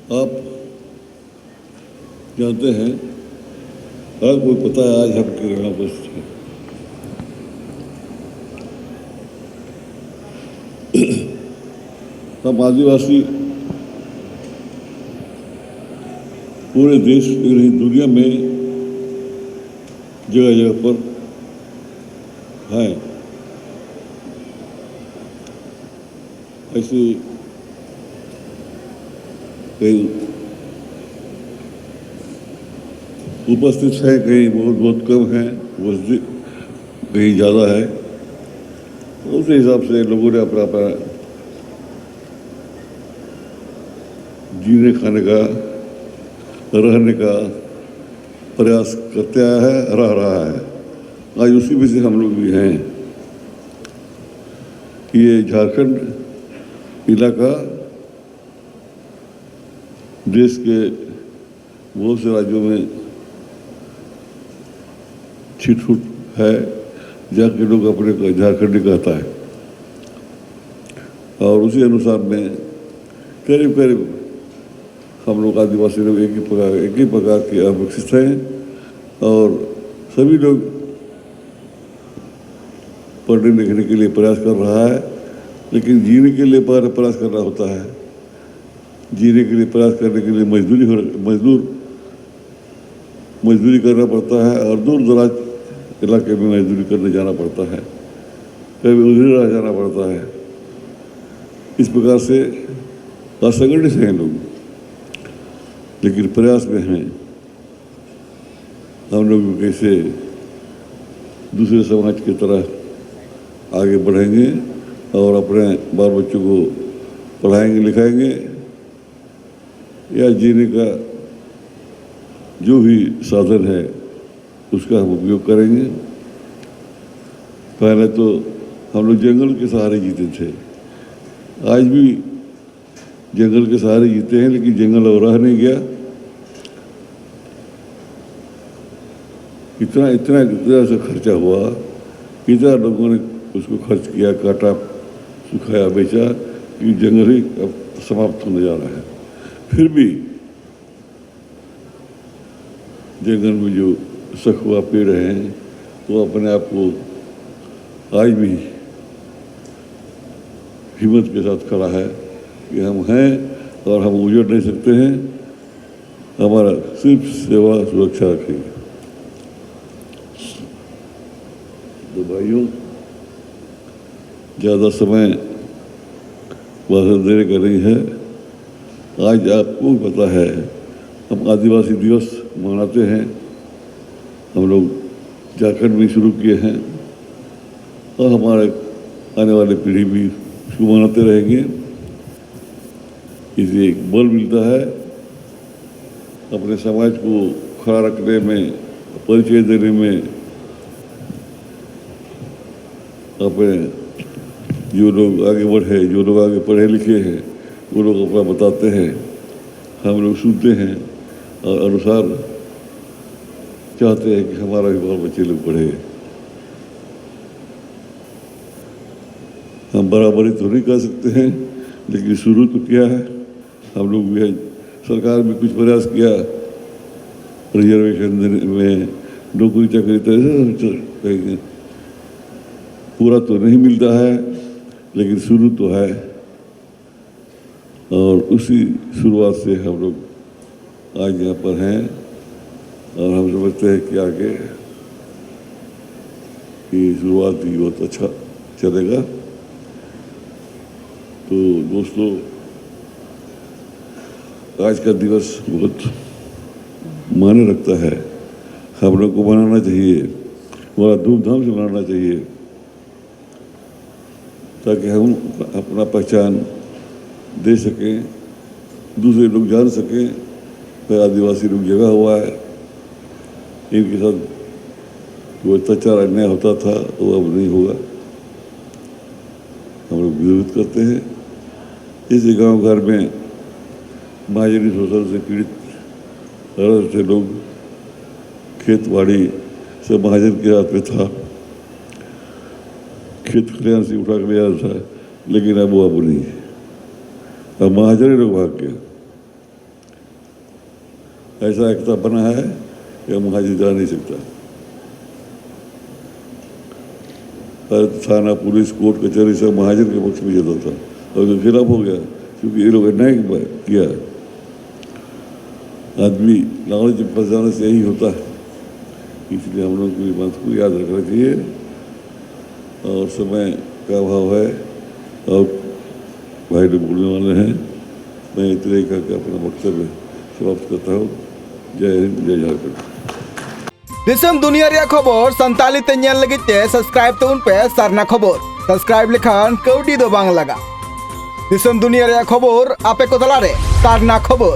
आप जानते हैं, हर कोई पता है आज हम कितना उपस्थित हैं। हम आदिवासी पूरे देश पूरी दुनिया में जगह जगह पर हैं। ऐसे कई उपस्थित हैं, कहीं बहुत बहुत कम हैं, कहीं ज़्यादा है। उस हिसाब से लोगों ने अपना अपना जीने खाने का, रहने का प्रयास करते आया है, रह रहा है। आज उसी में से हम लोग भी हैं। ये झारखंड इलाका देश के बहुत से राज्यों में छिट-फुट है, जहाँ के लोग अपने को झारखंडी कहता है। और उसी अनुसार में करीब करीब हम लोग आदिवासी लोग एक ही प्रकार के अविकसित हैं और सभी लोग पढ़ने लिखने के लिए प्रयास कर रहा है, लेकिन जीने के लिए प्रयास करना होता है। जीने के लिए प्रयास करने के लिए मजदूरी करना पड़ता है और दूर दराज इलाके में मजदूरी करने जाना पड़ता है, कभी उधर रह जाना पड़ता है। इस प्रकार से असंगठित हैं लोग, लेकिन प्रयास में हैं हम लोग कैसे दूसरे समाज की तरह आगे बढ़ेंगे और अपने बाल बच्चों को पढ़ाएंगे लिखाएंगे या जीने का जो भी साधन है उसका हम उपयोग करेंगे। पहले तो हम लोग जंगल के सहारे जीते थे, आज भी जंगल के सहारे जीते हैं, लेकिन जंगल अब रह नहीं गया। इतना इतना इतना सा खर्चा हुआ, इतना लोगों ने उसको खर्च किया, काटा, सुखाया, बेचा कि जंगल ही अब समाप्त होने जा रहा है। फिर भी जंगल में जो सखुआ पेड़ हैं वो अपने आप को आज भी हिम्मत के साथ खड़ा है कि हम हैं और हम उजड़ नहीं सकते हैं, हमारा सिर्फ सेवा सुरक्षा रखेंगे। तो भाइयों, ज़्यादा समय भाषण देने का नहीं है। आज आपको पता है हम आदिवासी दिवस मनाते हैं, हम लोग झारखंड में शुरू किए हैं और हमारे आने वाली पीढ़ी भी इसको मनाते रहेंगे। इससे एक बल मिलता है अपने समाज को खड़ा रखने में, परिचय देने में। अपने जो लोग आगे बढ़े, जो लोग आगे पढ़े लिखे हैं, वो लोग अपना बताते हैं, हम लोग सुनते हैं और अनुसार चाहते हैं कि हमारा भी बाल बच्चे लोग पढ़े। हम बराबरी तो नहीं कर सकते हैं, लेकिन शुरू तो किया है हम लोग भी। सरकार भी कुछ प्रयास किया रिजर्वेशन में, नौकरी चाकरी कहेंगे, पूरा तो नहीं मिलता है, लेकिन शुरू तो है। और उसी शुरुआत से हम लोग आज यहाँ पर हैं और हम समझते हैं कि आगे की शुरुआत भी बहुत अच्छा चलेगा। तो दोस्तों, आज का दिवस बहुत मायने रखता है, हम लोग को मनाना चाहिए, बड़ा धूमधाम से मनाना चाहिए, ताकि हम अपना पहचान दे सकें, दूसरे लोग जान सकें कि आदिवासी लोग जगह हुआ है, इनके साथ जो अत्याचार अन्याय होता था वो अब नहीं होगा। हम लोग विरोध करते हैं। इसी गांव घर में महाजनी शोषण से पीड़ित से लोग खेत बाड़ी सब महाजन के हाथ में था, खेत खलिहान से उठा कर ले जाता था, लेकिन अब वो नहीं है। अब महाजन लोग भाग गए। ऐसा एकता बना है कि महाजन जा नहीं सकता। पर थाना, पुलिस, कोर्ट, कचहरी सब महाजन के पक्ष में जाता था और जो खिलाफ हो गया क्योंकि ये लोग अन्याय किया। आदमी लालच में फंस जाने से यही होता है, इसलिए हम लोग को ये बात को याद रखना चाहिए। और समय का अभाव है और भाई लोग बोलने वाले हैं, मैं इतने करके अपना वक्तव्य समाप्त करता हूँ। जय हिंद, जय झारखंड। दिसम दुनिया रे खबर संताली ते ñel लगी ते सब्सक्राइब तो उन पे सरना खबर सब्सक्राइब लिखान कौडी दो बांग लगा। दिसम दुनिया रे खबर आपे को तला रे सरना खबर।